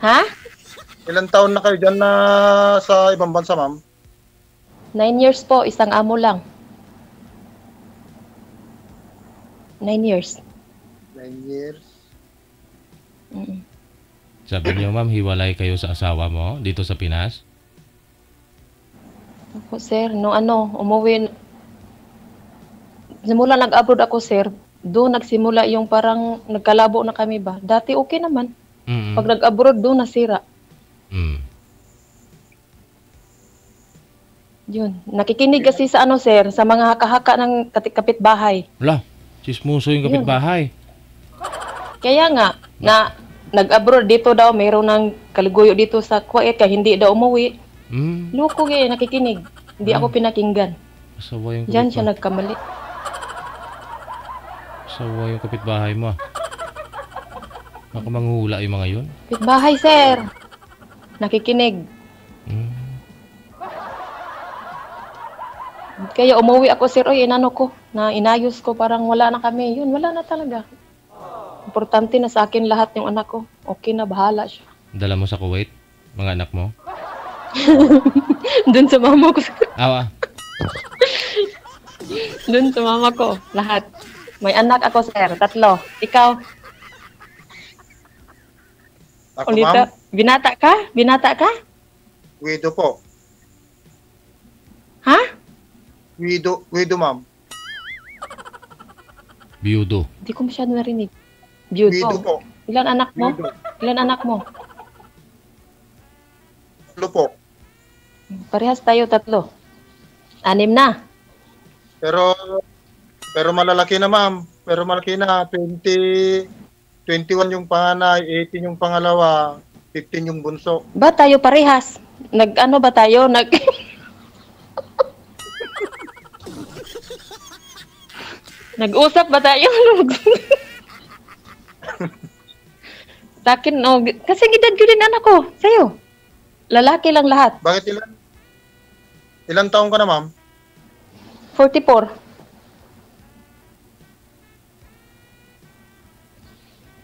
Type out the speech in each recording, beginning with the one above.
Ha? Ilang taon na kayo dyan na sa ibang bansa, ma'am? 9 years po, isang amo lang. 9 years. 9 years. Mm. Sabi niyo, ma'am, hiwalay kayo sa asawa mo dito sa Pinas? Ako, sir, no umuwi, simula nag-abroad ako, sir, doon nagsimula yung parang nagkalabo na kami ba. Dati okay naman. Mm. Pag nag-abroad, doon nasira. Mm. Yun. Nakikinig kasi sa sir, sa mga haka-haka ng kapitbahay. Wala, chismoso yung kapitbahay. Kaya nga, na nag-abroad dito daw, mayroon ng kaliguyo dito sa Kuwait, kaya hindi daw umuwi. Mm. Loko nakikinig. Hindi ako pinakinggan. Asawa yung Diyan siya kapitbahay. nagkamali. Asawa yung kapitbahay mo. Baka manghula yung mga yun. Kapitbahay, sir. Nakikinig. Mm. Kaya umuwi ako, sir, oy, inayos ko, parang wala na kami. Yun, wala na talaga. Importante na sa akin lahat yung anak ko. Okay na, bahala siya. Dala mo sa Kuwait, mga anak mo? Doon sa mama ko, sir. Awa. Doon sa mama ko, lahat. May anak ako, sir, 3. Ikaw, Ako, ulita, ma'am, binata ka? Binata ka? widow po. Ha? Widow, ma'am. Biyudo. Hindi ko masyado narinig. Widow Beauty. po. Ilan anak mo? Widow. Ilan anak mo? 3 po. Parehas tayo 3. 6 na. Pero malalaki na, ma'am. Pero malaki na. 21 yung panganay, 18 yung pangalawa, 15 yung bunso. Ba tayo parehas? Nag-ano ba tayo? Nag-usap ba tayo? Sa akin, kasi edad ko din anak ko. Sa'yo. Lalaki lang lahat. Bakit ilang taon ka na, ma'am? 44.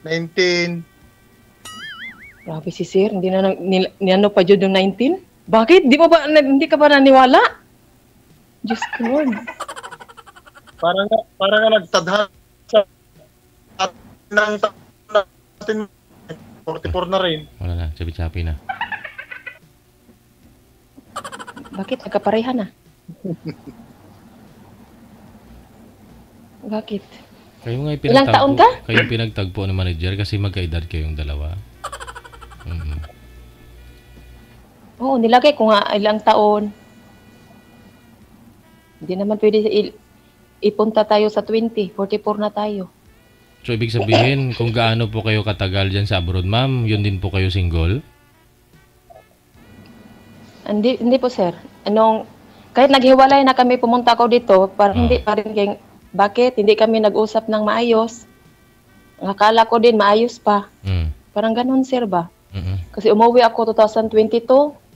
19. Grabe si sir. Hindi na niano pa dyan yung 19? Bakit? Hindi ka ba naniwala? Diyos ko, Lord. Parang nga nagtadhana sa ng natin 44 na rin. Wala na, chapi-chapi na. Bakit? Nagkapareha na. Bakit? Kayo nga Ilang taon ka? Kayo yung pinagtagpo ng manager kasi magkaedad kayong dalawa. Mm. Oo, nilagay ko nga ilang taon. Hindi naman pwede ipunta tayo sa 20. 44 na tayo. So, ibig sabihin, kung gaano po kayo katagal dyan sa abroad, ma'am, yun din po kayo single? Hindi po, sir. Kahit naghiwalay na kami, pumunta ako dito, parang hindi pa rin bakit? Hindi kami nag-usap ng maayos. Ang akala ko din, maayos pa. Mm. Parang ganun, sir ba? Mm-mm. Kasi umuwi ako 2022,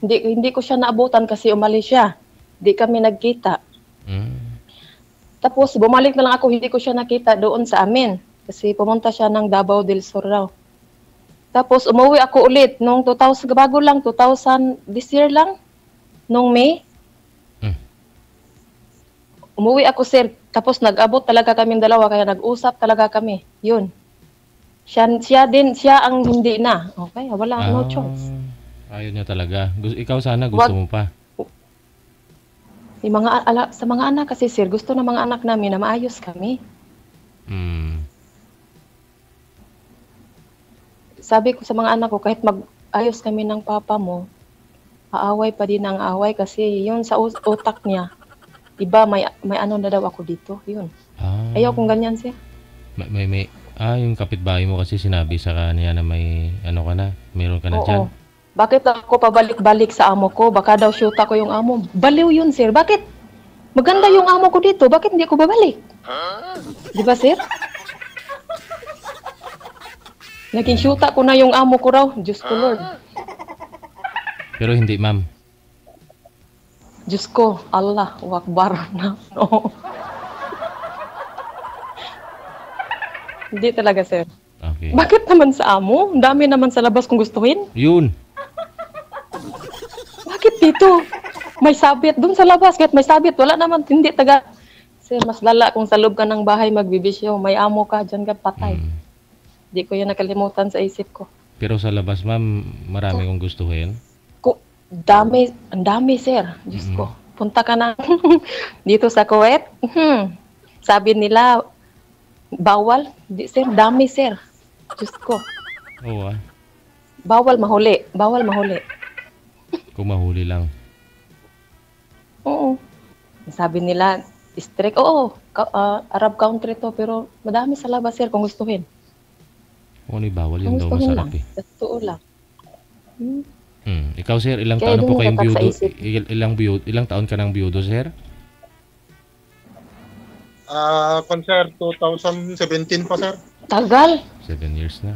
hindi ko siya naabutan kasi umalis siya. Hindi kami nagkita. Mm. Tapos bumalik na lang ako, hindi ko siya nakita doon sa amin. Kasi pumunta siya ng Davao del Sur raw. Tapos umuwi ako ulit nung 2000, bago lang, 2000, this year lang, nung May. Mm. Umuwi ako, sir. Tapos nag-abot talaga kaming dalawa, kaya nag-usap talaga kami. Yun. Siya ang hindi na. Okay, wala, no choice. Ayaw niya talaga. Ikaw sana gusto mo pa. Sa mga anak kasi, sir, gusto ng mga anak namin na maayos kami. Mm. Sabi ko sa mga anak ko, kahit mag-ayos kami ng papa mo, aaway pa din ang away kasi yun sa utak niya. Iba, may ano na daw ako dito. Yun. Ayaw kong ganyan, sir. Yung kapitbahay mo kasi sinabi sa kanya na may ano ka na, meron ka na dyan. Bakit ako pabalik-balik sa amo ko? Baka daw shoota ko yung amo. Baliw yun, sir. Bakit? Maganda yung amo ko dito. Bakit hindi ako babalik? Di ba, sir? Naging shoota ko na yung amo ko raw. Diyos ko, Lord. Pero hindi, ma'am. Diyos ko, Allah, wakbar na. No. Hindi talaga, sir. Okay. Okay. Bakit naman sa amo? Ang dami naman sa labas kung gustuhin. Yun. Bakit dito? May sabit doon sa labas. Kahit may sabit, wala naman. Hindi taga... Sir, mas lala kung sa loob ka ng bahay magbibisyo. May amo ka, dyan ka patay. Mm. Di ko yan nakalimutan sa isip ko. Pero sa labas, ma'am, marami kong gustuhin. Ang dami, sir. Diyos ko. Punta ka na dito sa Kuwait. Sabi nila, bawal. Di, sir, dami, sir. Diyos ko. Oo, Bawal mahuli. Bawal mahuli. kung mahuli lang. Oo. Sabi nila, strict. Oo, Arab country to, pero madami sa labas, sir, kung gustuhin. Kung ano yung bawal, yun Kung daw gustuhin masarap lang. eh. Totoo lang. Ikaw, sir, ilang Kaya taon na po dun kayong natak sa biyudo? isip. Ilang taon ka ng biyudo, sir? Sir, 2017 pa, sir. Tagal. 7 years na.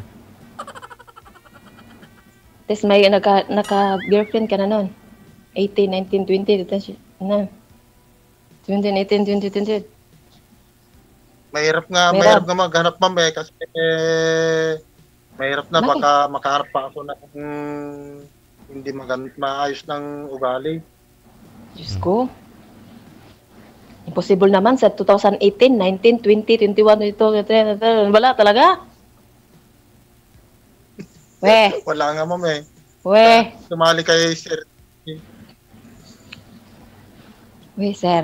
Tapos may naka-girlfriend ka na nun. 18, 19, 20. Dito siya. Na. 17, 18, 20, 20. Mahirap nga maghanap, ma'am, kasi mahirap na, Bakit? baka makaharap pa ako ng hindi maayos ng ugali. Diyos ko. Impossible naman sa 2018, 19, 20, 21, 22, wala talaga. Wala nga, ma'am, eh. Sumali kay sir. Sir.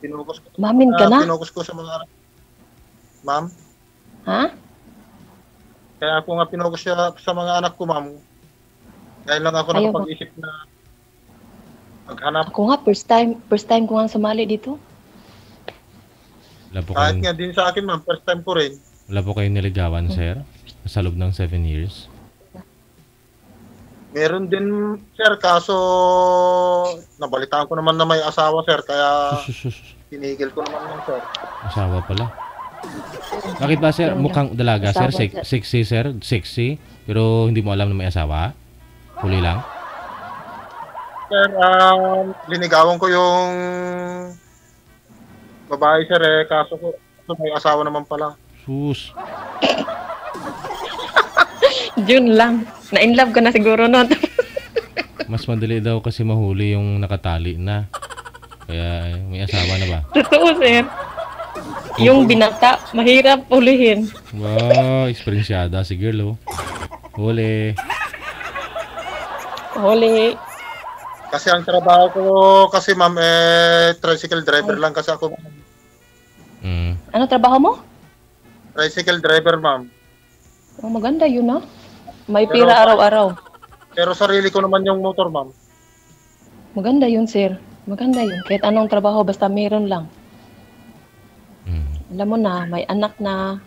Pinukus ko. Mamin ka na? Pinukus ko sa mga anak. Ma'am? Ha? Kaya ako nga pinukus siya sa mga anak ko, ma'am. Dahil lang ako Ayaw nakapag-isip na maghanap. Ako nga, first time ko nga sumali dito. Wala po Kahit kayong, nga din sa akin, ma'am, first time ko rin. wala po kayong niligawan, sir? Sa loob ng 7 years? Meron din, sir, kaso nabalitaan ko naman na may asawa, sir, kaya tinigil ko naman yun, sir. Asawa pala. Bakit ba, sir? Mukhang dalaga, sir? Asawa, Sexy, sir? Sexy? Pero hindi mo alam na may asawa? Huli lang? Sir, linigawan ko yung babae, sir, kaso may asawa naman pala. Sus. June lang. Na-inlove ka na siguro nun. Mas madali daw kasi mahuli yung nakatali na. Kaya may asawa na ba? Totoo, sir. Yung binata, mahirap ulihin. Wow, eksperyensyada si girl, oh. Huli. Huli. Kasi ang trabaho ko kasi, ma'am, tricycle driver lang kasi ako. Ano trabaho mo? Tricycle driver, ma'am. Oh, maganda yun, ha? May pira araw-araw. Pero sarili ko naman yung motor, ma'am. Maganda yun, sir. Maganda yun. Kahit anong trabaho, basta meron lang. Alam mo na, may anak na.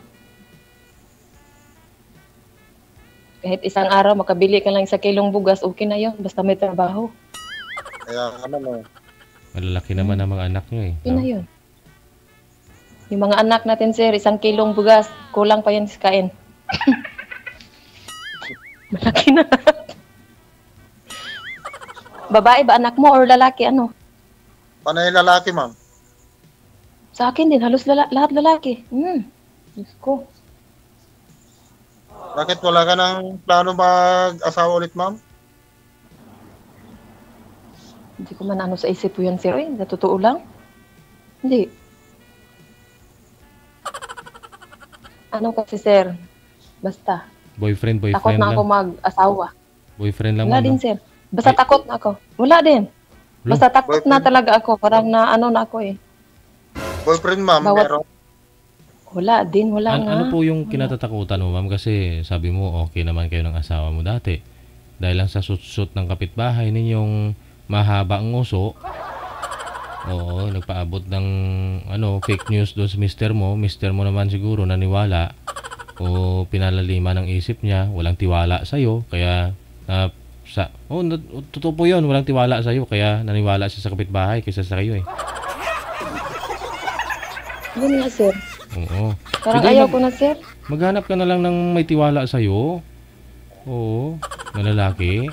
Kahit isang araw, makabili ka lang 1 kilong bugas, okay na yun. Basta may trabaho. Kaya ano, Malalaki naman ang mga anak nyo, eh. Okay na yun. Yung mga anak natin, sir, 1 kilong bugas, kulang pa yan sa kain. Malaki na. Babae ba anak mo or lalaki? Ano? panay lalaki, ma'am. Sa akin din, halos lahat lalaki. Diyos ko. Bakit wala ka ng plano mag-asawa ulit, ma'am? Hindi ko man ano sa isip ko yan, sir. Ay, sa totoo lang. Hindi. Ano kasi, sir? Basta. Boyfriend Takot na lang. ako mag-asawa. Boyfriend lang, Wala ma'am, din, no? sir. Basta Ay. takot na ako. Wala din. Basta takot na Boyfriend? talaga ako. Parang na ano na ako eh. Boyfriend, ma'am, Bawat- meron. Wala din, wala nga. Ano po yung kinatatakutan mo, ma'am? Kasi sabi mo, okay naman kayo ng asawa mo dati. Dahil lang sa sut-sut ng kapitbahay ninyong mahaba ang uso. Oo, nagpaabot ng fake news doon sa mister mo. Mister mo naman siguro naniwala o pinalalima ng isip niya. Walang tiwala sa'yo. Kaya, totoo po yun. Walang tiwala sa'yo. Kaya naniwala siya sa kapitbahay kaysa sa kayo, eh. Yun nga, sir. Oo. Parang Sige, ayaw ko na, sir. Maghanap ka na lang ng may tiwala sa'yo. Oo, na lalaki.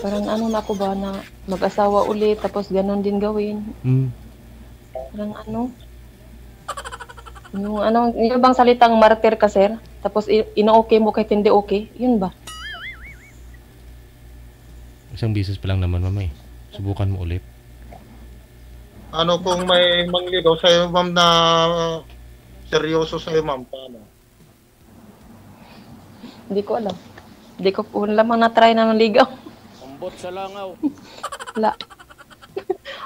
Parang ano na ako ba na mag-asawa ulit tapos ganon din gawin. Hmm. Parang ano. Yung bang salitang martir ka, sir? Tapos ino-okay mo kahit hindi okay? Yun ba? Isang bisis pa lang naman, ma'am eh. Subukan mo ulit. Ano kung may mangligaw sa'yo, ma'am, na seryoso sa'yo, ma'am? Paano? Hindi ko alam. Hindi ko po lamang na-try na ligaw. Ambot sa langaw. Wala.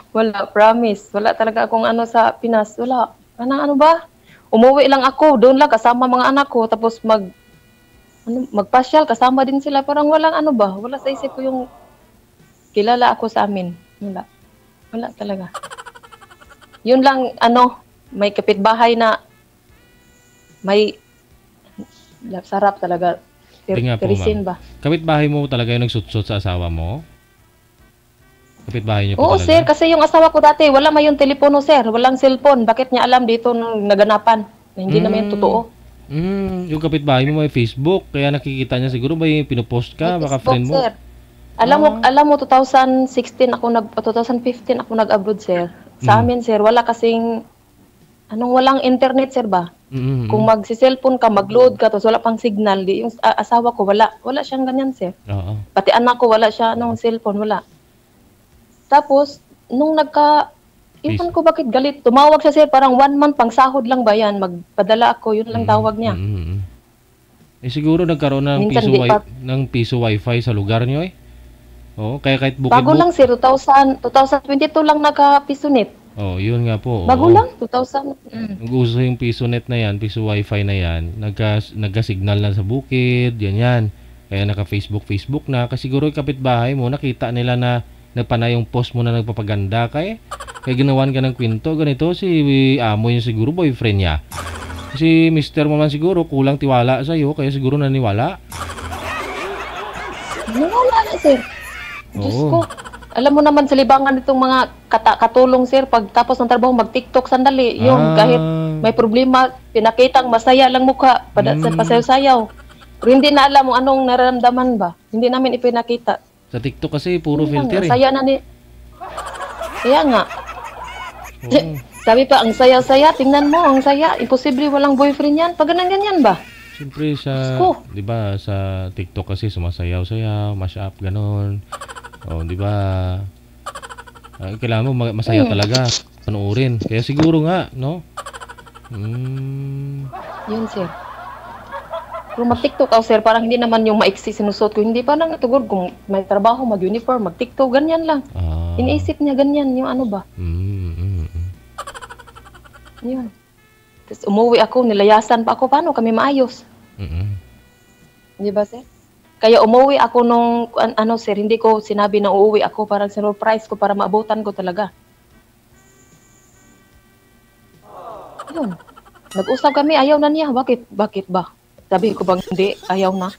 Wala, promise. Wala talaga akong ano sa Pinas. Wala. Ano ba? Umuwi lang ako. Doon lang kasama mga anak ko. Tapos magpasyal. Kasama din sila. Parang walang ano ba? Wala sa isip ko yung kilala ako sa amin. Wala. Wala talaga. Yun lang, may kapitbahay na may sarap talaga. Hindi nga po, Tirisin ma'am. ba? Kapitbahay mo talaga yung nagsutsot sa asawa mo? Kapitbahay niyo po Oo, talaga? sir. Kasi yung asawa ko dati, wala may yung telepono, sir. Walang cellphone. Bakit niya alam dito nung naganapan? Na hindi naman yung totoo. Yung kapitbahay mo may Facebook, kaya nakikita niya siguro ba yung pinupost ka, May baka Facebook, friend mo? sir. Alam mo 2015 2015 ako nag-abroad, sir. Sa amin, sir, wala kasing walang internet, sir ba? Kung magsi-cellphone ka, mag-load ka, tapos wala pang signal, yung asawa ko wala siyang ganyan, sir. Oo. Pati anak ko wala siya cellphone, wala. Tapos nung iwan ko bakit galit. Tumawag siya, sir, parang 1 month pang sahod lang ba yan? Magpadala ako, yun lang tawag niya. Eh siguro nagkaroon ng Minsan piso wifi sa lugar niyo eh. Oo, kaya kahit Bago lang, sir, 2022 lang naka-pisonet. Oh, yun nga po. Bago oo. lang, 2000. Nag-uso yung PisoNet na yan, Piso Wi-Fi na yan, nagka-signal na sa bukid, yan. Kaya naka-Facebook na, kasi siguro yung kapitbahay mo, nakita nila na nagpanay yung post mo na nagpapaganda kaya ginawan ka ng kwento, ganito, si amo yun siguro, boyfriend niya. Si mister mo man siguro, kulang tiwala sa'yo, kaya siguro naniwala. Wala na, sir. Diyos Oo. ko. Alam mo naman sa libangan itong mga katulong, sir, pagtapos ng trabaho, mag-TikTok sandali. Yung kahit may problema, pinakitang masaya lang mukha, pasayaw-sayaw. Pero hindi na alam mo anong nararamdaman ba. Hindi namin ipinakita. Sa TikTok kasi, puro Yun lang, filter eh. Saya na ni... Kaya nga. Oo. Sabi pa, ang saya-saya, tingnan mo, ang saya. Imposible walang boyfriend yan. Pag ganyan ba? Siyempre sa, Ko. 'di ba, sa TikTok kasi sumasayaw-sayaw, mash up ganon. Oh, 'di ba? Kailangan mo masaya talaga panoorin. Kaya siguro nga, no? Yun, sir. Kung mag-TikTok ako, sir, parang hindi naman yung maiksi sinusot ko. Hindi pa lang natugod kung may trabaho, mag-uniform, mag-TikTok, ganyan lang. Iniisip niya ganyan, yung ano ba? Yun. Tapos umuwi ako, nilayasan pa ako, paano kami maayos? Di ba, sir? Kaya umuwi ako nung, sir, hindi ko sinabi na uuwi ako, parang surprise ko para maabutan ko talaga. Yun. Nag-usap kami, ayaw na niya. Bakit ba? Sabi ko bang hindi, ayaw na.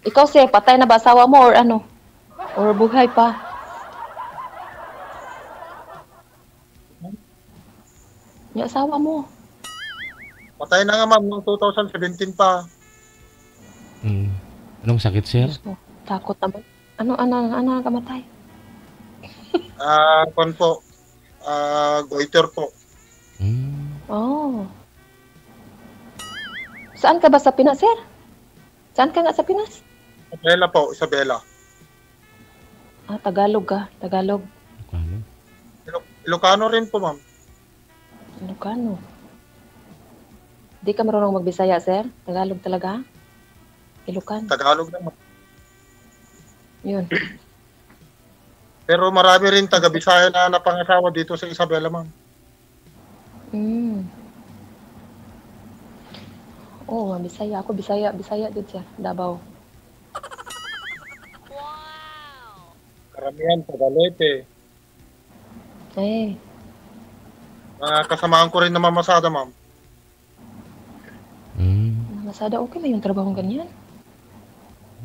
Ikaw, sir, patay na ba asawa mo or ano? Or buhay pa? Yung asawa mo. Patay na nga, ma'am, noong 2017 pa. Anong sakit, sir? Diyos ko, takot naman. Ano kamatay? Kon po. Goiter po. Oh. Saan ka ba sa Pinas, sir? Saan ka nga sa Pinas? Isabela po, Isabela. Tagalog ka. Tagalog. Ilocano rin po, ma'am. Ilocano. Di ka marunong magbisaya, sir? Tagalog talaga? Ilocano. Tagalog naman. Yun. Pero marami rin taga-Bisaya na napangasawa dito sa Isabela, ma'am. Oo, Bisaya. Ako Bisaya din, sir. Davao. Karamihan, Tagalete. Eh, Mga kasamaan ko rin na mamasada, ma'am. Masada, okay ba yung trabaho ganyan?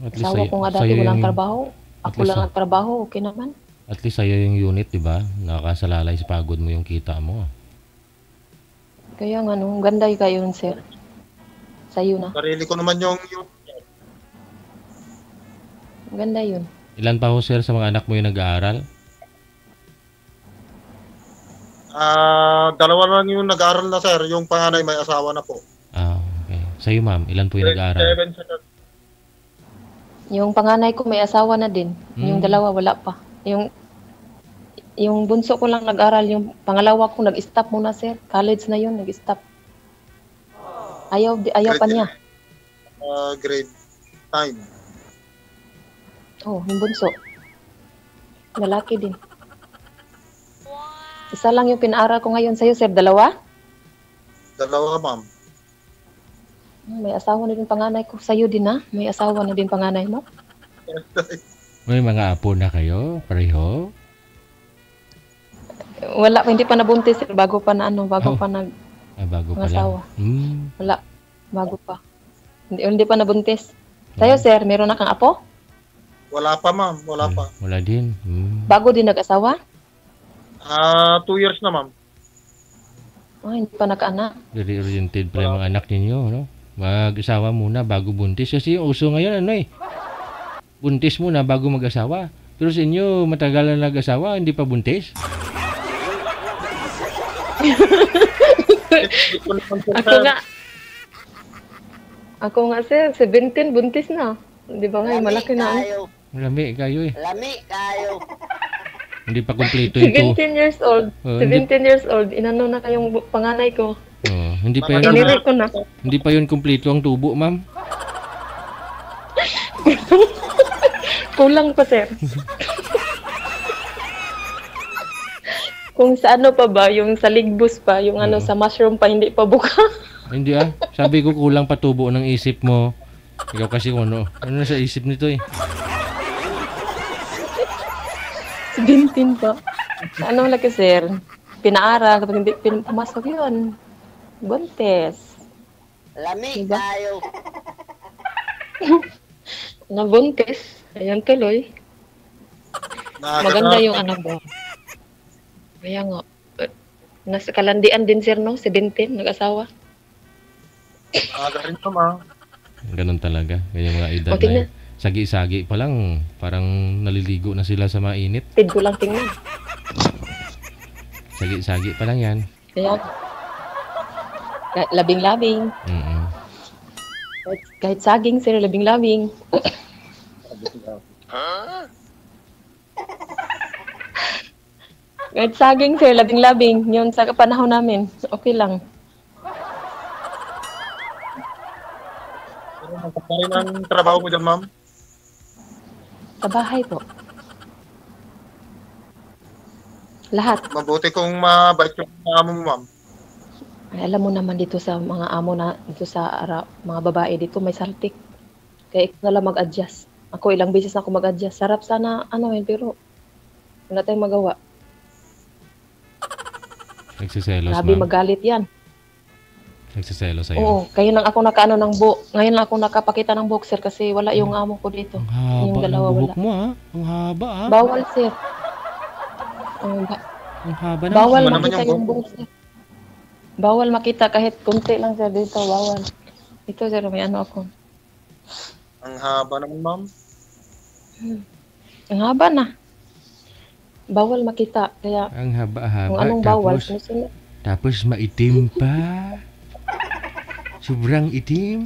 At least Asawa ko nga dati sa'yo walang yung- trabaho. at Ako least lang ang trabaho, okay naman. At least sa'yo yung unit, 'di ba? Nakasalalay sa pagod mo yung kita mo. Kaya nga, no, ganda yung kayo, sir. Sa'yo na. Sarili ko naman yung Ganda yun. Ilan pa ho, sir, sa mga anak mo yung nag-aaral? Dalawa lang yung nag-aaral na, sir. Yung panganay may asawa na po. Okay. Sa'yo, ma'am, ilan po yung nag-aaral? 7, sir. Yung panganay ko may asawa na din. Yung dalawa wala pa. Yung bunso ko lang nag-aral. Yung pangalawa ko nag-stop muna, sir. College na yun, nag-stop. Ayaw pa niya. Grade 9. Oh, yung bunso. Lalaki din. Isa lang yung pinaaral ko ngayon sa'yo, sir. Dalawa? Dalawa, ma'am. May asawa na din panganay ko. Sa'yo din, ha? May asawa na din panganay mo? May mga apo na kayo? Pareho? Wala pa, hindi pa nabuntis, sir. Bago pa na bago Oh. pa nag Bago pa asawa. lang. Wala. Bago pa. Hindi pa nabuntis. Sa'yo, sir, meron na kang apo? Wala pa, ma'am. Wala pa. Wala din. Bago din nag-asawa? 2 years na, ma'am. Hindi pa nag-anak. Very oriented pala yung mga anak ninyo, no? Mag-asawa muna bago buntis. Kasi yung uso ngayon, buntis muna bago mag-asawa. Pero sa inyo, matagal na nag-asawa, hindi pa buntis? Ako nga, sir, 17, buntis na. Di ba nga, malaki na. Lami kayo eh. Lami kayo. Hindi pa kumpleto yung 17 years old. Oh, 17 years old. Inano na kayong panganay ko. Hindi pa yun, Iniri ko na. hindi pa yun kumpleto ang tubo, ma'am. Kulang pa, sir. Kung sa ano pa ba, yung sa ligbus pa, yung ano sa mushroom pa, hindi pa buka. Hindi Sabi ko kulang pa tubo ng isip mo. Ikaw kasi kung ano na sa isip nito eh. 17 pa. Ano laki, sir? Pinaaral, kapag hindi pumasok yun. Buntes. Lami Diba? kayo. Nabuntis. Ayan tuloy. Maganda yung anak mo. Kaya nga. Nasa kalandian din, sir, no? 17, nag-asawa. Rin pa, ma'am. Ganun talaga. Ganyan mga edad O, tingnan. na yun. Sagi-sagi pa lang. Parang naliligo na sila sa mainit. Tid ko lang tingnan. Sagi-sagi pa lang yan. Kaya, labing-labing. Mm-mm. Kahit saging, sir, labing-labing. Kahit saging, sir, labing-labing. Yun sa panahon namin. Okay lang. Ano rin ang trabaho mo dyan, ma'am? Sa bahay po. Lahat. Mabuti kung mabait yung amo mo, ma'am. Ay, alam mo naman dito sa mga amo na, dito sa mga babae dito, may saltik. Kaya ikaw na lang mag-adjust. Ako, ilang beses na ako mag-adjust. Sarap sana, pero wala tayong magawa. Nagsiselos, Grabe ma'am. magalit yan. Nagsiselos sa'yo. Oo, ngayon lang ako nakaano ng ngayon lang ako nakapakita ng boxer kasi wala yung amo ko dito. Ang haba Yung dalawa ng buhok wala. mo, Ang haba, Bawal, sir. Ang haba na. Bawal Ano naman makita yung yung buhok, sir. Bawal makita kahit kunti lang, sir, dito. Bawal. Ito, sir, may ano ako. Ang haba naman, ma'am. Ang haba na. Bawal makita. Kaya, Ang haba-haba. kung anong bawal, Tapos, sinusunod. tapos maitim pa. Sobrang itim.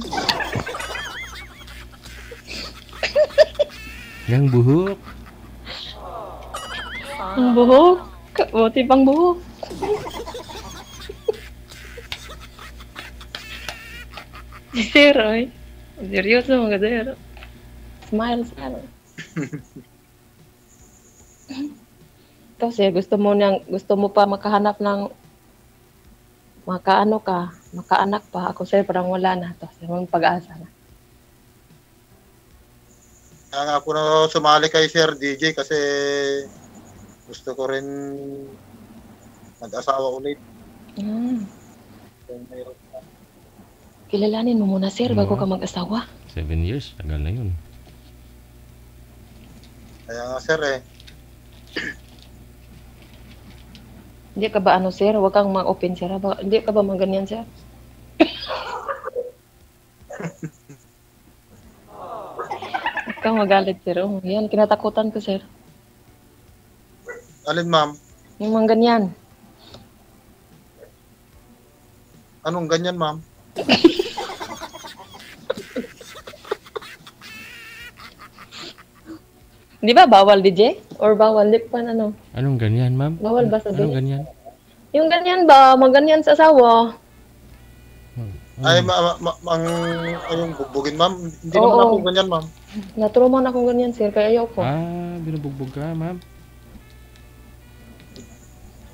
Yang buhok. Ang buhok. Buti pang buhok. Sir, ay. Seryoso mga sir. Smile, smile. Ikaw, sir, gusto mo pa makahanap ng makaanak pa. Ako, sir, parang wala na. Ito, sir, may pag-asa na. Kaya nga ako na sumali kay Sir DJ kasi gusto ko rin mag-asawa ulit. Kilalanin mo muna, sir, bago ka mag-asawa. 7 years. Tagal na yun. Kaya nga, sir, Hindi ka ba sir? Huwag kang mag-open, sir. Hindi ka ba ganyan, sir? Huwag kang magalit, sir. Oh, yan, kinatakutan ko, sir. Alin, ma'am? Yung mga ganyan. Anong ganyan, ma'am? Di ba bawal DJ? Or bawal? Di pa ano? Anong ganyan, ma'am? Bawal ba Anong sabihin? ganyan? Yung ganyan ba? Maganyan sa asawa? Ay, yung bubugin, ma'am. Hindi Oo. naman ako ganyan, ma'am. Natruman akong ganyan, sir. Kaya ayaw ko. Binubugbog ka, ma'am.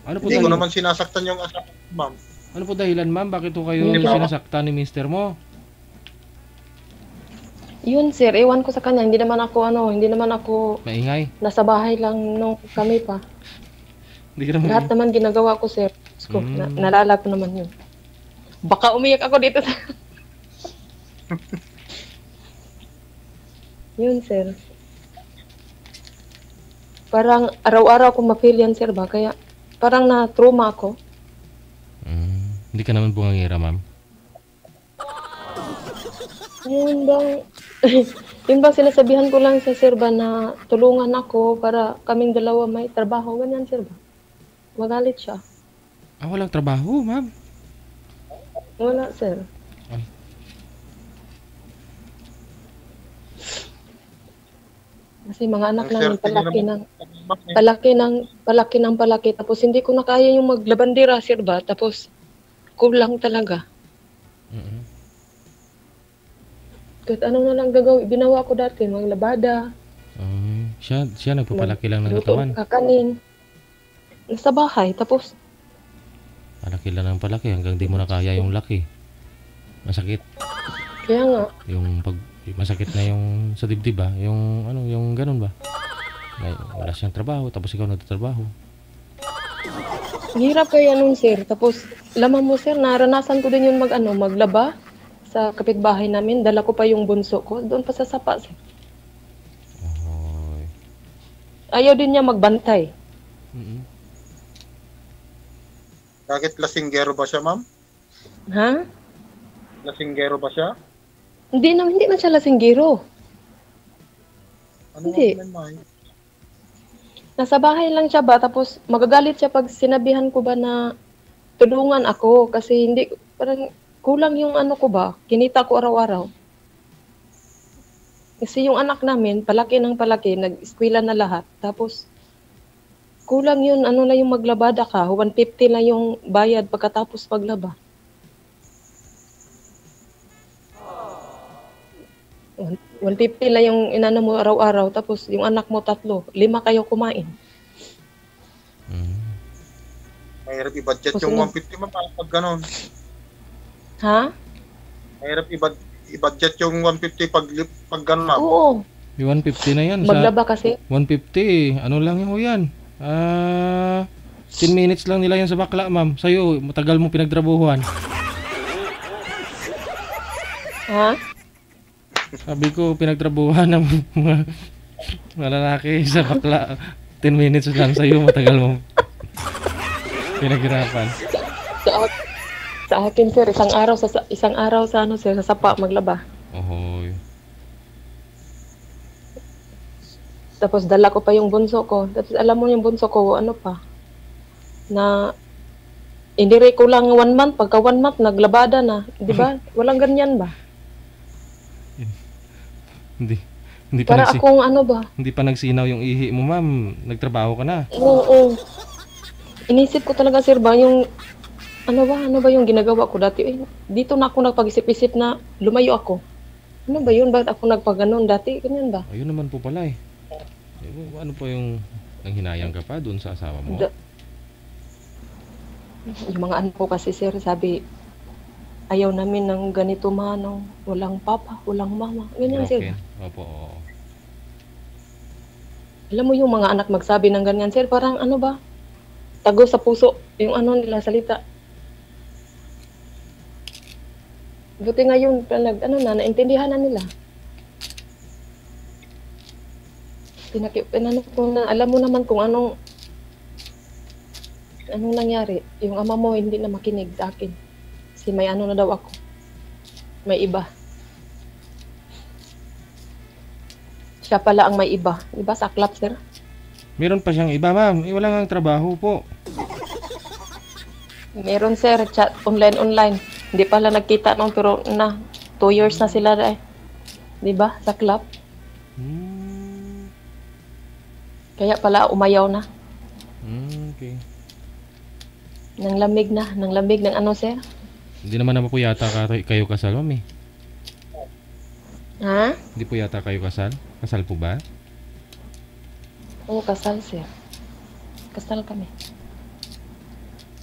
Ano po Hindi ko dahilan? naman sinasaktan yung asawa, ma'am. Ano po dahilan, ma'am? Bakit po kayo Hindi ba? sinasaktan ni mister mo? Yun, sir. Ewan ko sa kanya. Hindi naman ako Maingay? nasa bahay lang nung kami pa. Hindi ka naman. Lahat naman ginagawa ko, sir. Ko, nalala ko naman yun. Baka umiyak ako dito sa... Yun, sir. Parang araw-araw ko ma-feel yan, sir ba? Kaya parang na-trauma ako. Hindi ka naman bungangira, ma'am. Yun bang... yun bang sinasabihan ko lang sa sir ba na tulungan ako para kaming dalawa may trabaho. Ganyan, sir ba? Magalit siya. Walang trabaho, ma'am. Wala, sir. Ay. Kasi mga anak Ang namin swerte niyo palaki ng palaki. Tapos hindi ko na kaya yung maglabandira, sir ba? Tapos kulang talaga. Mm-mm. Kahit ano na lang ginawa ko dati, maglabada, Siya nagpapalaki lang ng luto katawan. ng kakanin. Nasa bahay, tapos Palaki lang ng palaki hanggang di mo na kaya yung laki. Masakit. kaya nga, Yung pag masakit na yung sa dibdib ba? Yung ano, yung ganun ba? Wala siyang trabaho tapos ikaw nagtatrabaho. ang hirap kaya nung sir. Tapos, lamang mo sir, naranasan ko din yun maglaba sa kapitbahay namin. Dala ko pa yung bunso ko, doon pa sa sapa, sir. Oy. Ayaw din niya magbantay. Mm-mm. Bakit lasinggero ba siya, ma'am? Ha? Lasinggero ba siya? Hindi man siya lasinggero. Ano Hindi. naman, ma'am? Nasa bahay lang siya ba, tapos magagalit siya pag sinabihan ko ba na tulungan ako kasi hindi, parang kulang yung ano ko ba, kinita ko araw-araw. Kasi yung anak namin, palaki ng palaki, nag-eskwela na lahat. Tapos, kulang yun, ano na yung maglabada ka, 150 na yung bayad pagkatapos paglaba. 150 lang yung inano mo araw-araw, tapos yung anak mo 3, 5 kayo kumain. Mahirap i-budget Kasi yung na- 150, ma'am, pag ganun. Ha? Mahirap i-budget yung 150 pag ganun, ma'am. Oo, Yung 150 na yan. Sa maglaba kasi. 150, ano lang yung yan? 10 minutes lang nila yan sa bakla, ma'am. Sa'yo, matagal mo pinagtrabuhuan. Ha? Sabi ko, pinagtrabuhan ng mga lalaki sa bakla. 10 minutes lang sa'yo, matagal mo pinaghirapan. Sa akin sir, isang araw sa ano sir, sa sapa maglaba. Ohoy. Tapos dala ko pa yung bunso ko. Tapos alam mo yung bunso ko, ano pa, na indire ko lang 1 month, pagka 1 month, naglabada na. Di ba? Walang ganyan ba? Hindi pa Para akong ano ba? hindi pa nagsinaw yung ihi mo, ma'am. Nagtrabaho ka na. Oo. Inisip ko talaga sir ba, yung, ano ba yung ginagawa ko dati? Dito na ako nagpag-isip-isip na lumayo ako. Ano ba yun? Bakit ako nagpaganon dati? Ganyan ba? Ayun naman po pala eh. Ano po yung nanghinayang ka pa doon sa asawa mo? Yung mga anak ko kasi sir, sabi, ayaw namin ng ganito manong, walang papa, walang mama. Ganyan sir. Broken. Opo. Oo. Alam mo yung mga anak magsabi ng ganyan sir, parang ano ba? Tago sa puso, yung ano nila salita. Buti ngayon, naintindihan na nila. Alam mo naman kung anong nangyari. Yung ama mo hindi na makinig sa akin. Kasi may ano na daw ako. May iba. Siya pala ang may iba. Diba saklap, sir? Meron pa siyang iba, ma'am. Wala nga trabaho po. Meron, sir. Chat online. Hindi pala nagkita noon pero 2 years na sila eh. 'Di ba? Sa club. Hmm. Kaya pala umayaw na. Okay. Nang lamig ng ano sir? Hindi naman po yata kayo kasal, ma'am eh. Ha? Hindi po yata kayo kasal? Kasal po ba? Oo, kasal sir. Kasal kami.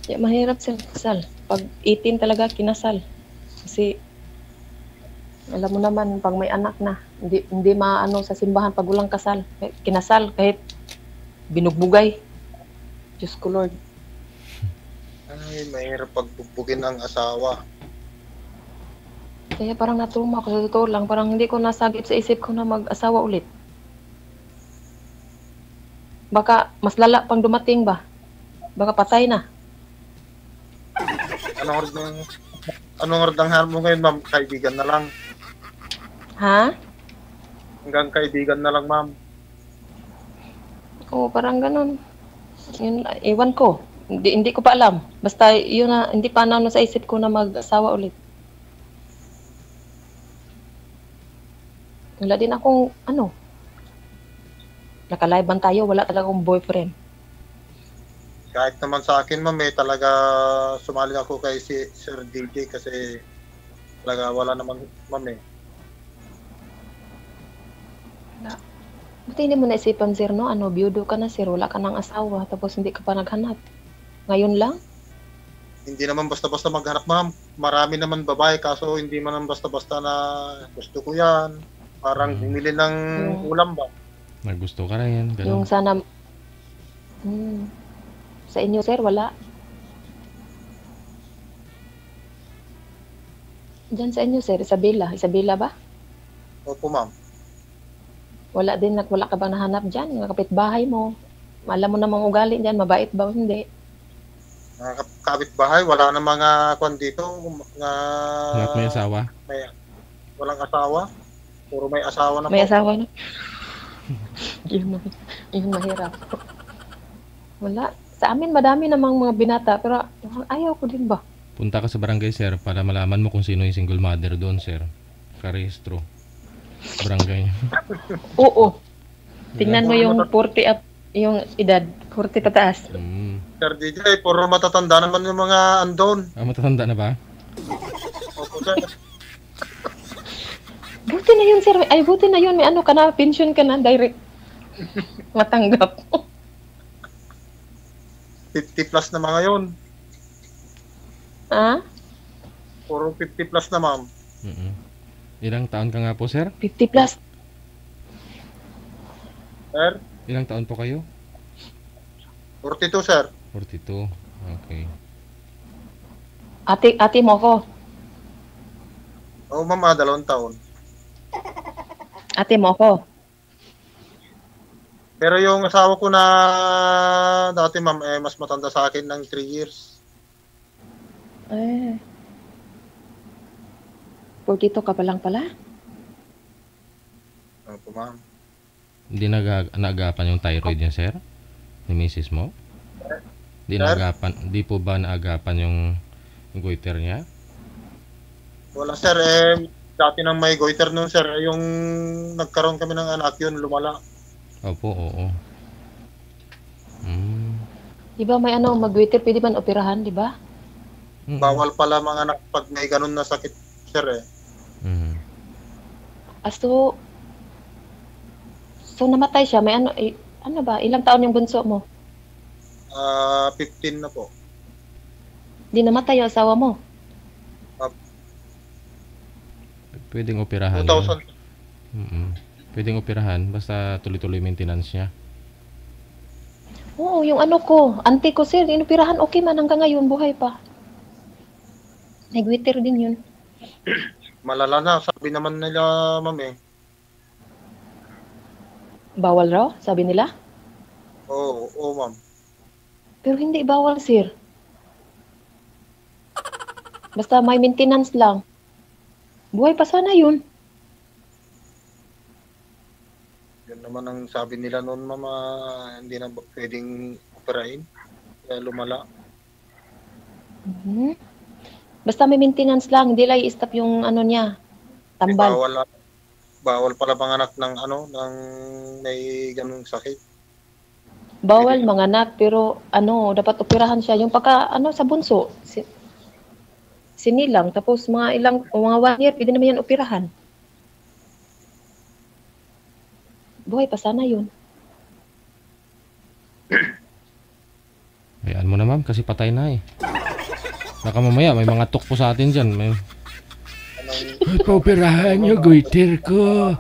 Ya, mahirap sir kasal. Pag 18 talaga kinasal. Kasi alam mo naman pag may anak na, hindi maano sa simbahan pag walang kasal. Kinasal kahit binugbugay. Diyos ko Lord. Ay, mahirap pagbubugin ang asawa. Kaya parang natruma ako sa totoo lang. Parang hindi ko nasagip sa isip ko na mag-asawa ulit. Baka mas lala pang dumating ba? Baka patay na. Anong ordang mo ngayon, ma'am? Kaibigan na lang. Ha? Hanggang kaibigan na lang, ma'am. Oo, parang ganun. Yun, ewan ko. Hindi ko pa alam. Basta yun na, hindi pa na sa isip ko na mag-asawa ulit. Wala din akong, nakaliban tayo, wala talaga akong boyfriend. Kahit naman sa akin, ma'am, talaga sumali ako kay si Sir DJ kasi talaga wala naman, ma'am eh. Buti hindi mo naisipan, sir, no? Biyudo ka na, sir. Wala ka ng asawa, tapos hindi ka pa naghanap. Ngayon lang? Hindi naman basta-basta maghanap, ma'am. Marami naman babae, kaso hindi man basta-basta na gusto ko yan. Parang bumili ng ulam ba? Nagusto ka na yan. Yung Ganun. sana... Sa inyo, sir, wala? Diyan sa inyo, sir, Isabela. Isabela ba? Opo, ma'am. Wala din, wala ka ba nahanap dyan? Mga kapitbahay mo. Alam mo namang ugali dyan, mabait ba o hindi? Mga kapitbahay, wala na mga kwan dito. Lahat may asawa? Walang asawa. Puro may asawa na May po. asawa na. Yung mahirap. Wala. Sa amin, madami namang mga binata, pero ayaw ko din ba? Punta ka sa barangay, sir, para malaman mo kung sino yung single mother doon, sir. Karehistro. Barangay. Oo. Tingnan mo yung 40 up, yung edad. 40 pataas. Sir DJ, puro matatanda naman yung mga andon. Matatanda na ba? Opo, sir. Buti na yun, sir. Ay, buti na yun. May ka na, pension ka na, direct. Matanggap. 50 plus na mga yun. Ha? Puro 50 plus na, ma'am. Ilang taon ka nga po, sir? 50 plus. Sir? Ilang taon po kayo? 42, sir. 42. Okay. Ate mo ko. Oo, ma'am, 2 taon. Ate mo ko. Pero yung asawa ko na dati, ma'am, mas matanda sa akin ng 3 years. 42 ka pa lang pala? Opo, ma'am. Hindi naagapan yung thyroid niya, sir? Ni misis mo? Hindi Sir? naagapan, di po ba naagapan yung goiter niya? Wala, sir. Dati nang may goiter nun, sir. Yung nagkaroon kami ng anak yun, lumala. Opo, oo. Di ba may mag-waiter, pwede ba operahan, di ba? Bawal pala mga anak pag may ganun na sakit, sir eh. So namatay siya. May ba? Ilang taon yung bunso mo? 15 na po. Di namatay yung asawa mo? Pwedeng operahan. 2000. Pwedeng operahan, basta tuloy-tuloy maintenance niya. Oo, yung ko, auntie ko, sir, inoperahan, okay man hanggang ngayon, buhay pa. Nag-waiter din yun. Malala na, sabi naman nila, ma'am eh. Bawal raw, sabi nila? Oo, ma'am. Pero hindi bawal, sir. Basta may maintenance lang. Buhay pa sana yun. Yun naman ang sabi nila noon, mama, hindi na pwedeng operahin. Kaya lumala. Basta may maintenance lang, hindi lang i-stop yung ano niya, tambal. Bawal pala manganak ng ng may ganung sakit. Bawal manganak, pero ano, dapat operahan siya. Yung pagka, ano, sa bunso, sinilang, tapos mga 1 year, pwede naman yan operahan. Buhay pa sana yun. Hayaan mo na ma'am, kasi patay na eh. Baka mamaya, may mga tukpo sa atin dyan. May... Paupirahan nyo, goiter ko.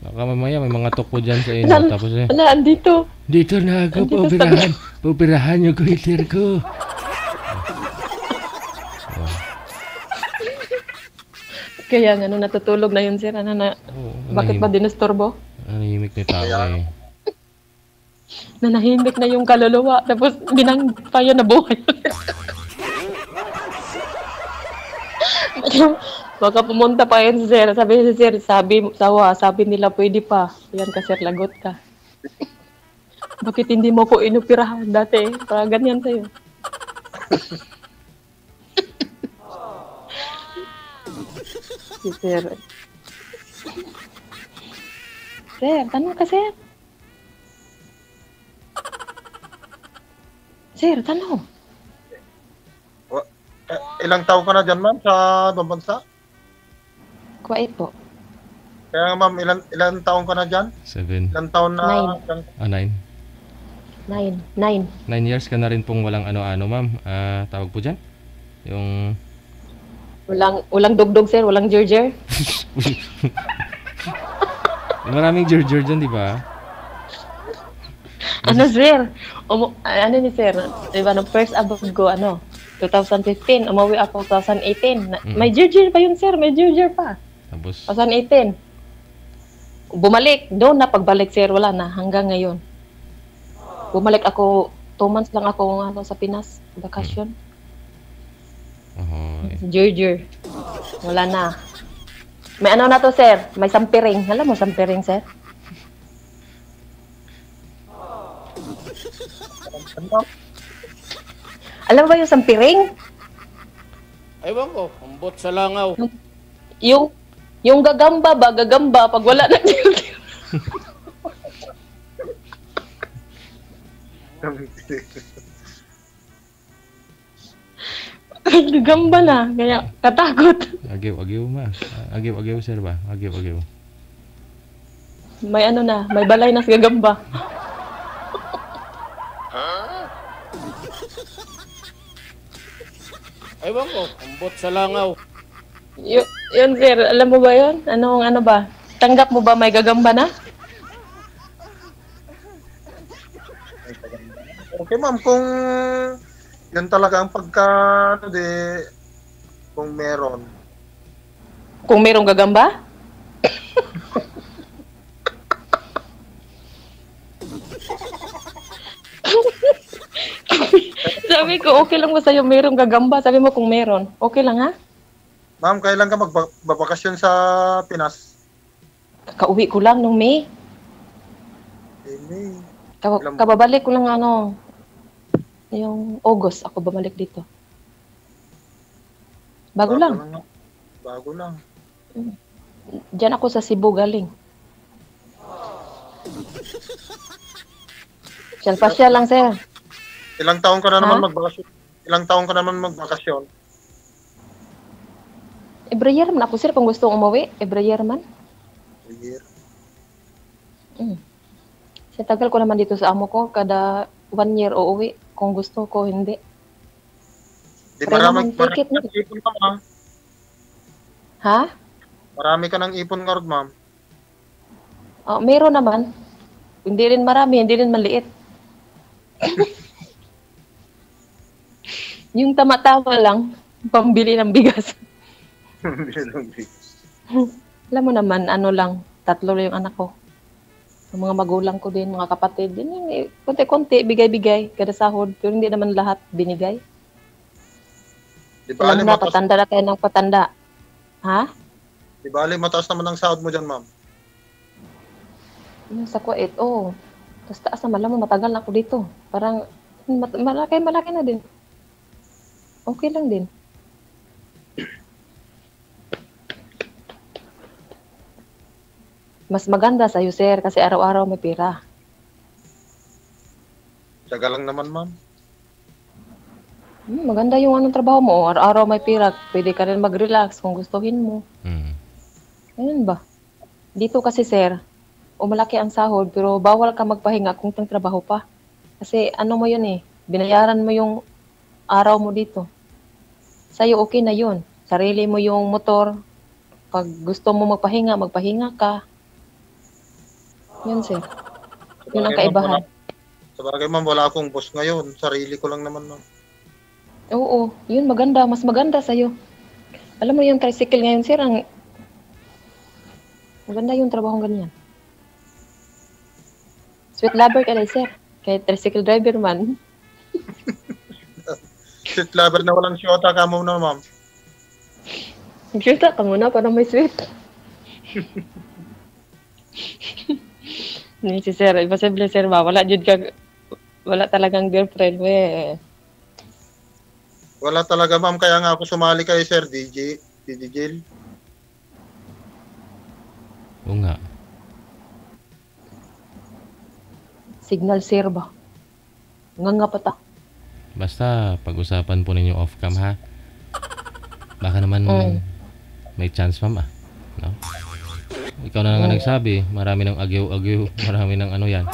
Baka mamaya, may mga tukpo dyan sa inyo. Tapos eh, Wala, andito. dito na ako, Andito paupirahan. Paupirahan nyo, goiter ko. Kaya nga, natutulog na yun, sir. Bakit ba dinusturbo? Nanahimik na tao eh. Nanahimik na yung kaluluwa. Tapos, binangpayan na buhay. Baka pumunta pa yun, sir. Sabi nila, pwede pa. Yan ka, sir, lagot ka. Bakit hindi mo ko inupirahan dati? Para ganyan sa'yo. Si sir. Sir, tanong ka, sir. Sir, tanong. Ilang taon ka na dyan, ma'am, sa ibang bansa? Kuwait po. Kaya nga, ma'am, ilang taon ka na dyan? 7. Ilang taon na? 9. 9. 9 years ka na rin pong walang ano-ano, ma'am. Tawag po dyan? Yung... Walang dugdog, sir. Walang jerjer. Maraming jerjer dyan, di ba? Ano, sir? Ano ni sir? Diba, no, first abroad ko, 2015. Umuwi ako 2018. May jerjer pa yun, sir. May jerjer pa. Tapos, 2018. Bumalik. Doon na pagbalik, sir. Wala na. Hanggang ngayon. Bumalik ako. 2 months lang ako sa Pinas. Vacation. Jerjer. Wala na. May ano na to, sir? May sampiring. Alam mo sampiring, sir? Alam mo ba yung sampiring? Ewan ko, ambot sa langaw. Yung gagamba ba? Gagamba pag wala na jerjer. Gagamba na. Kaya katakot. agiw ma. Agiw sir ba? Agiw. May may balay na sa gagamba. Ewan ko, ambot sa langaw. Yun, sir. Alam mo ba yun? Ano ba? Tanggap mo ba may gagamba na? Okay, ma'am, kung yun talaga ang kung meron. Kung merong gagamba? Sabi ko, okay lang ba sa'yo merong gagamba? Sabi mo kung meron. Okay lang, ha? Ma'am, kailan ka magbabakasyon sa Pinas? Kakauwi ko lang nung May. May. Kababalik ko lang yung August ako bumalik dito. Bago lang. Bago lang. Diyan ako sa Cebu galing. Pasyal lang, sir. Ilang taon ka na naman magbakasyon? Ilang taon ka naman magbakasyon? Every year man ako, sir, kung gusto umuwi. Every year man. Year. Sa tagal ko naman dito sa amo ko, kada 1 year uuwi. Kung gusto ko, hindi. Di Pero marami naman, take it na. ipon ka, ma'am. Ha? Marami ka ng ipon nga, ma'am. Oh, meron naman. Hindi rin marami, hindi rin maliit. Yung tama-tama lang, pambili ng bigas. Alam mo naman, lang, 3 lang yung anak ko. Yung mga magulang ko din, mga kapatid, din yun, konti-konti, bigay-bigay, kada sahod. Pero hindi naman lahat binigay. Di ba, Alam na, patanda na tayo ng patanda. Ha? Di ba, mataas naman ang sahod mo dyan, ma'am? Yung sa Kuwait, Tapos taas naman, alam mo, matagal na ako dito. Parang, malaki na din. Okay lang din. Mas maganda sa'yo, sir, kasi araw-araw may pera. Tsaga lang naman, ma'am. Maganda yung anong trabaho mo. Araw-araw may pera. Pwede ka rin mag-relax kung gustuhin mo. Mm. Ganun ba? Dito kasi, sir, malaki ang sahod, pero bawal ka magpahinga kung tang trabaho pa. Kasi ano mo yun eh, binayaran mo yung araw mo dito. Sa'yo okay na yun. Sarili mo yung motor. Pag gusto mo magpahinga, magpahinga ka. Yun, sir. Yun ang kaibahan. Sabagay, ma'am, wala akong boss ngayon. Sarili ko lang naman, ma'am. Oo, yun maganda. Mas maganda sa'yo. Alam mo yung tricycle ngayon, sir, ang maganda yung trabaho ganyan. Sweet lover ka lang, sir. Kaya tricycle driver man. Sweet lover na walang syota ka muna, ma'am. Nagsyuta ka muna para may sweet. Ni si sir, imposible sir ba? Wala talagang girlfriend, we. Wala talaga, ma'am. Kaya nga ako sumali kay Sir DJ Jill. Oo nga. Signal sir ba? Nga pa ta. Basta pag-usapan po ninyo off-cam ha. Baka naman may chance, ma'am ah. No? Ikaw na nga nagsabi, marami ng agyo-agyo, marami ng ano yan.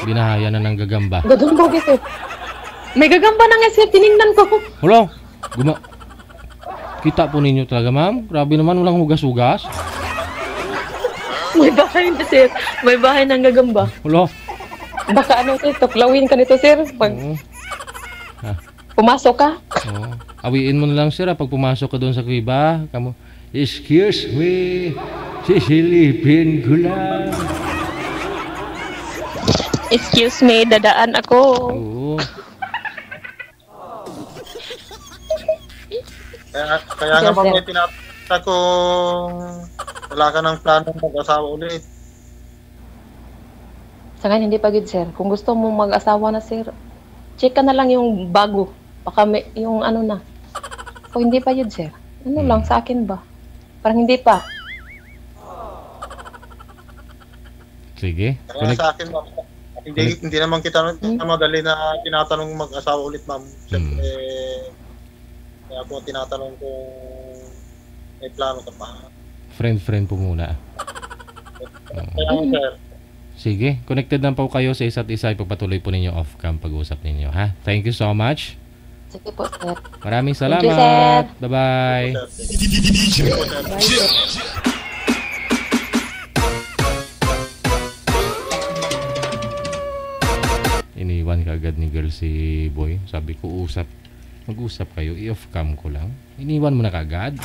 Binahaya na ng gagamba. Gagamba ba, sir? May gagamba na nga, sir. Tinignan ko. Hello? Kita po ninyo talaga, ma'am. Grabe naman, walang hugas-hugas. May bahay na, sir. May bahay ng gagamba. Hello? Baka ano, sir, tuklawin ka nito, sir. Pag Oo. pumasok ka. Oo. Awiin mo na lang, sir, pag pumasok ka doon sa kuiba. Kamu, excuse me, sisilipin ko lang. Excuse me, dadaan ako. Oo. Kaya nga, Yes, ma'am, sir. may tinataka kung wala ka ng planong mag-asawa ulit. Sa ngayon, hindi pa good, sir. Kung gusto mo mag-asawa na, sir, check ka na lang yung bago. Baka may, yung ano na. O hindi pa yun, sir. Ano lang, sa akin ba? Parang hindi pa. Sige. Kaya sa akin, ma'am, hindi naman kita madali na tinatanong mag-asawa ulit, ma'am. Siyempre, kaya po tinatanong kung may plano ka pa. Friend po muna. Kaya nga, sir. Sige, connected na po kayo sa isa't isa. Ipagpatuloy po ninyo off-cam pag-usap ninyo, ha? Thank you so much. Sige po, sir. Maraming Thank you, sir. salamat. Bye-bye. Bye, sir. Iniwan ka agad ni girl si boy. Sabi ko, mag-usap kayo. I-off-cam ko lang. Iniwan mo na kagad.